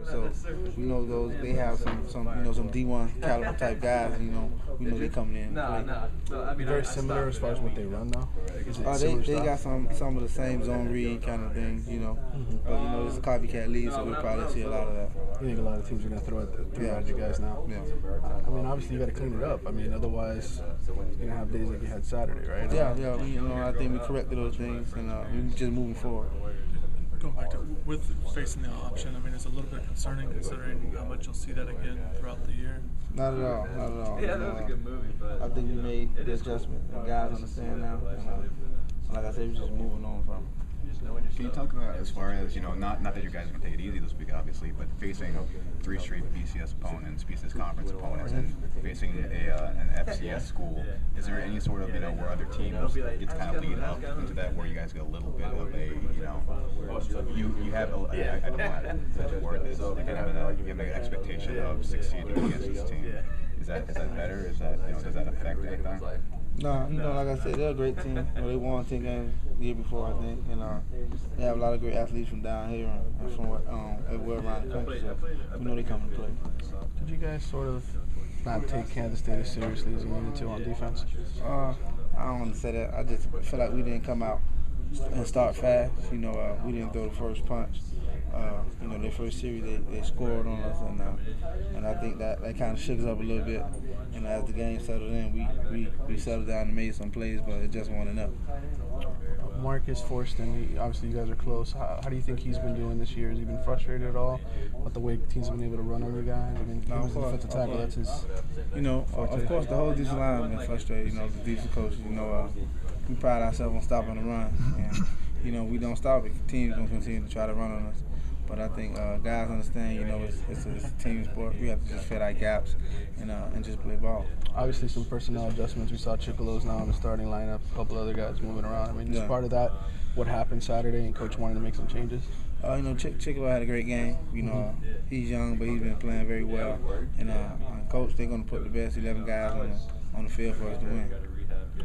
So we know those they have some D1 caliber type guys. We know they coming in and play. Very similar as far as what they run though. They got some of the same zone read kind of things. But it's a copycat league, so we'll probably see a lot of that. You think a lot of teams are going to throw at you guys now? Yeah. I mean, obviously you got to clean it up. I mean, otherwise you're going to have days like you had Saturday, right? Yeah. I think we corrected those things, and we're just moving forward. Going back to with facing the option, I mean, it's a little bit concerning considering how much you'll see that again throughout the year. Not at all. Yeah, that was a good movie. But I think we made the adjustment. The guys understand now. Like I said, we're just moving on from it. Can you talk about, as far as, not that you guys are going to take it easy this week, obviously, but facing 3 straight BCS opponents, BCS conference opponents, and facing an FCS school, is there any sort of, where other teams get to kind of lead up into that, where you guys get a little bit of a, you have, I don't know how to word this, you have an expectation of succeeding against this team. Is that better? Does that affect anything? No, like I said, they're a great team. They won 10 games the year before, I think, and they have a lot of great athletes from down here and from everywhere around the country. So we know they come to play. Did you guys sort of not take Kansas State as seriously as you needed to on defense? I don't want to say that. I just feel like we didn't come out and start fast. We didn't throw the first punch. Their first series, they scored on us, and I think that kind of shook us up a little bit. And as the game settled in, we settled down and made some plays, but it just wasn't enough. Marcus Forston, obviously you guys are close. How do you think he's been doing this year? Has he been frustrated at all with the way teams have been able to run on you guys? I mean, as a defensive tackle, that's his. Of course, the whole defensive line has been frustrated. The defensive coach, we pride ourselves on stopping the run, and we don't stop it. Teams gonna continue to try to run on us. But I think guys understand, it's a team sport. We have to just fit our gaps and just play ball. Obviously, some personnel adjustments. We saw Chicolo's now in the starting lineup, a couple other guys moving around. I mean, is part of that what happened Saturday and Coach wanted to make some changes? Chicolo had a great game. He's young, but he's been playing very well. And Coach, they're going to put the best 11 guys on the field for us to win.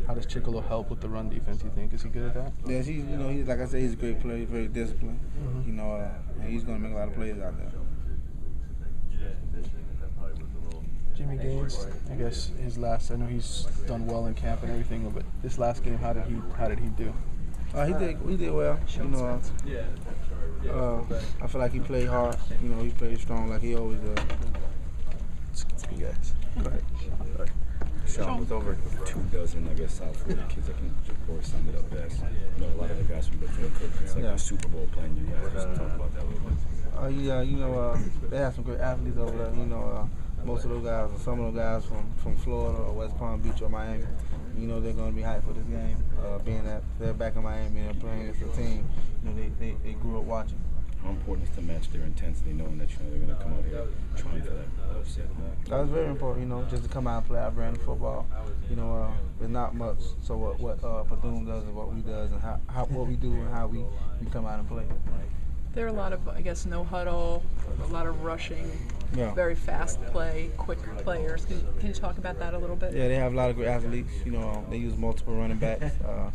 How does Chicolo help with the run defense, you think? Is he good at that? Yes, he's like I said, he's a great player, very disciplined. And he's going to make a lot of plays out there. Jimmy Gaines, I guess I know he's done well in camp and everything, but this last game, how did he do? He did well. I feel like he played hard. He played strong like he always does. You guys. Go ahead. Sean, with over 24, I guess, South Florida kids that can, of course, sum it up best. A lot of the guys from Bethune-Cookman, it's like a Super Bowl playing you guys. Just talk about that a little bit. They have some great athletes over there. Most of those guys, or some of those guys from Florida or West Palm Beach or Miami, they're going to be hyped for this game. Being that they're back in Miami and they're playing against a team, they grew up watching. How important is to match their intensity, knowing that they're going to come out here trying for that upset? That's very important, just to come out and play our brand of football. There's not much. So what Bethune does and what we does and what we do and how we come out and play. There are a lot of, I guess, no huddle, a lot of rushing, very fast play, quick players. Can you talk about that a little bit? Yeah, they have a lot of great athletes. They use multiple running backs.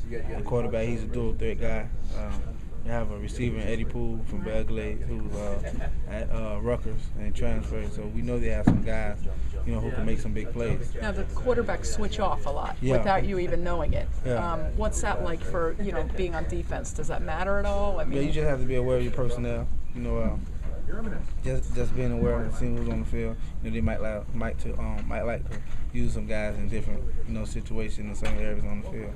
The quarterback, he's a dual threat guy. They have a receiver, Eddie Poole from Belgrade, who's at Rutgers and transferred. So we know they have some guys, who can make some big plays. Now the quarterbacks switch off a lot without you even knowing it. What's that like for being on defense? Does that matter at all? I mean, you just have to be aware of your personnel. Just being aware and seeing who's on the field. They might like to use some guys in different situations in some areas on the field.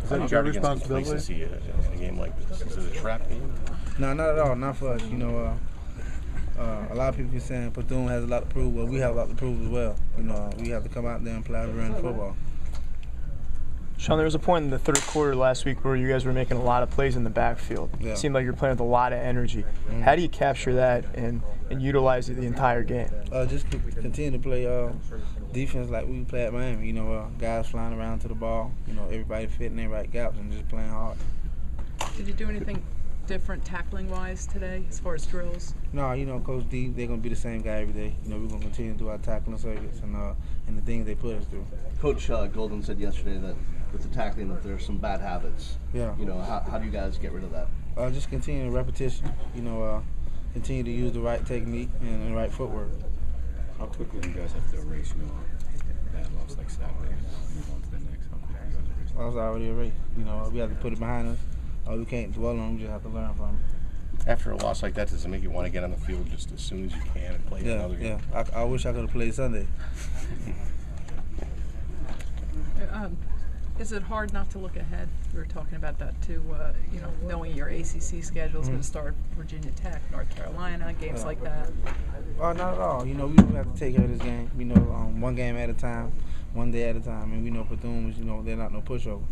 Is that your responsibility? In a game like this, is it a trap game? No, not at all. Not for us. A lot of people keep saying Bethune has a lot to prove. Well, we have a lot to prove as well. We have to come out there and play our brand of football. Sean, there was a point in the third quarter last week where you guys were making a lot of plays in the backfield. It seemed like you're playing with a lot of energy. How do you capture that and utilize it the entire game? Just continue to play defense like we play at Miami. Guys flying around to the ball. Everybody fitting their right gaps and just playing hard. Did you do anything different tackling-wise today as far as drills? No, Coach D, they're going to be the same guy every day. We're going to continue to do our tackling circuits and the things they put us through. Coach Golden said yesterday that with the tackling that there's some bad habits. Yeah. How do you guys get rid of that? Just continue repetition. continue to use the right technique and the right footwork. How quickly do you guys have to erase, bad loss like Saturday and move on to the next? How quickly do you guys erase that? Well, it's already erased. We have to put it behind us. We can't dwell on it. We just have to learn from it. After a loss like that, does it make you want to get on the field just as soon as you can and play another game? Yeah. I wish I could have played Sunday. Is it hard not to look ahead? We were talking about that too. Knowing your ACC schedule is going to start Virginia Tech, North Carolina, games like that. Oh, not at all. We have to take care of this game. One game at a time, one day at a time. And we know Bethune is, they're not no pushover.